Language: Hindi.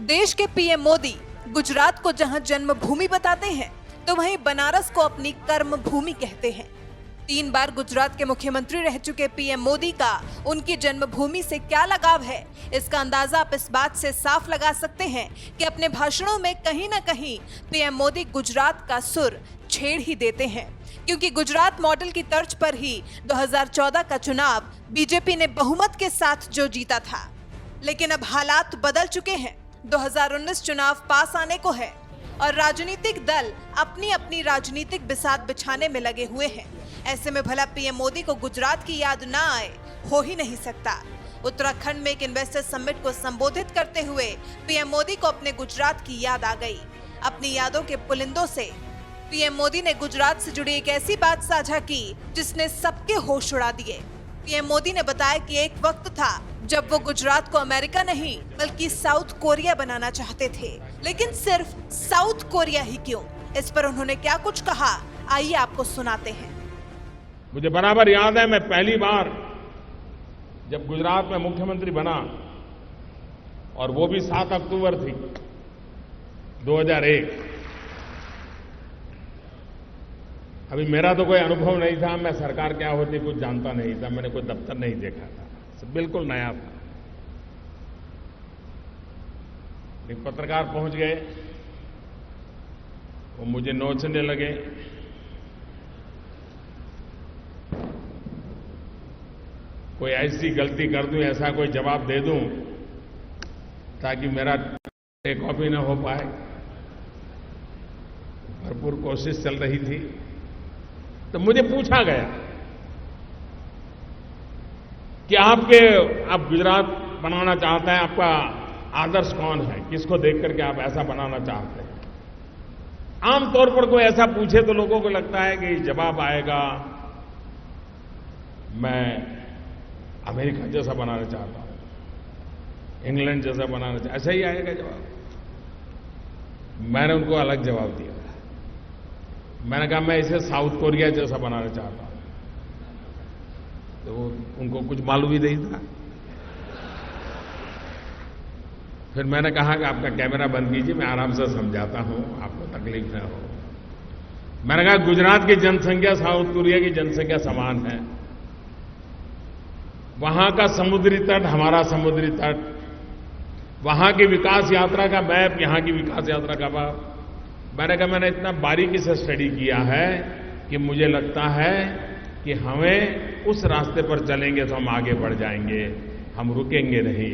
देश के पीएम मोदी गुजरात को जहां जन्मभूमि बताते हैं तो वहीं बनारस को अपनी कर्म भूमि कहते हैं। 3 बार गुजरात के मुख्यमंत्री रह चुके पीएम मोदी का उनकी जन्मभूमि से क्या लगाव है, इसका अंदाजा आप इस बात से साफ लगा सकते हैं कि अपने भाषणों में कहीं न कहीं पीएम मोदी गुजरात का सुर छेड़ ही देते हैं, क्योंकि गुजरात मॉडल की तर्ज पर ही 2014 का चुनाव बीजेपी ने बहुमत के साथ जो जीता था। लेकिन अब हालात बदल चुके हैं। 2019 चुनाव पास आने को है और राजनीतिक दल अपनी अपनी राजनीतिक बिसात बिछाने में लगे हुए हैं। ऐसे में भला पीएम मोदी को गुजरात की याद ना आए, हो ही नहीं सकता। उत्तराखंड में एक इन्वेस्टर समिट को संबोधित करते हुए पीएम मोदी को अपने गुजरात की याद आ गई। अपनी यादों के पुलिंदों से पीएम मोदी ने गुजरात से जुड़ी एक ऐसी बात साझा की जिसने सबके होश उड़ा दिए। पीएम मोदी ने बताया कि एक वक्त था जब वो गुजरात को अमेरिका नहीं बल्कि साउथ कोरिया बनाना चाहते थे, लेकिन सिर्फ साउथ कोरिया ही क्यों? इस पर उन्होंने क्या कुछ कहा, आइए आपको सुनाते हैं। मुझे बराबर याद है, मैं पहली बार जब गुजरात में मुख्यमंत्री बना और वो भी 7 अक्टूबर थी 2001। अभी मेरा तो कोई अनुभव नहीं था, मैं सरकार क्या होती कुछ जानता नहीं था, मैंने कोई दफ्तर नहीं देखा था, सब बिल्कुल नया था। एक पत्रकार पहुंच गए, वो मुझे नोचने लगे। कोई ऐसी गलती कर दूं, ऐसा कोई जवाब दे दूं ताकि मेरा टेक ऑफ ही न हो पाए। भरपूर कोशिश चल रही थी। तो मुझे पूछा गया कि आप गुजरात बनाना चाहते हैं, आपका आदर्श कौन है, किसको देख करके आप ऐसा बनाना चाहते हैं? आमतौर पर कोई ऐसा पूछे तो लोगों को लगता है कि जवाब आएगा मैं अमेरिका जैसा बनाना चाहता हूं, इंग्लैंड जैसा बनाना चाहता, ऐसा ही आएगा जवाब। मैंने उनको अलग जवाब दिया। मैंने कहा मैं इसे साउथ कोरिया जैसा बनाना चाहता हूं। तो उनको कुछ मालूम ही नहीं था। फिर मैंने कहा कि आपका कैमरा बंद कीजिए, मैं आराम से समझाता हूं, आपको तकलीफ न हो। मैंने कहा गुजरात की जनसंख्या साउथ कोरिया की जनसंख्या समान है। वहां का समुद्री तट हमारा समुद्री तट, वहां की विकास यात्रा का मैप यहाँ की विकास यात्रा का मैप। मैंने कहा मैंने इतना बारीकी से स्टडी किया है कि मुझे लगता है कि हमें उस रास्ते पर चलेंगे तो हम आगे बढ़ जाएंगे, हम रुकेंगे नहीं।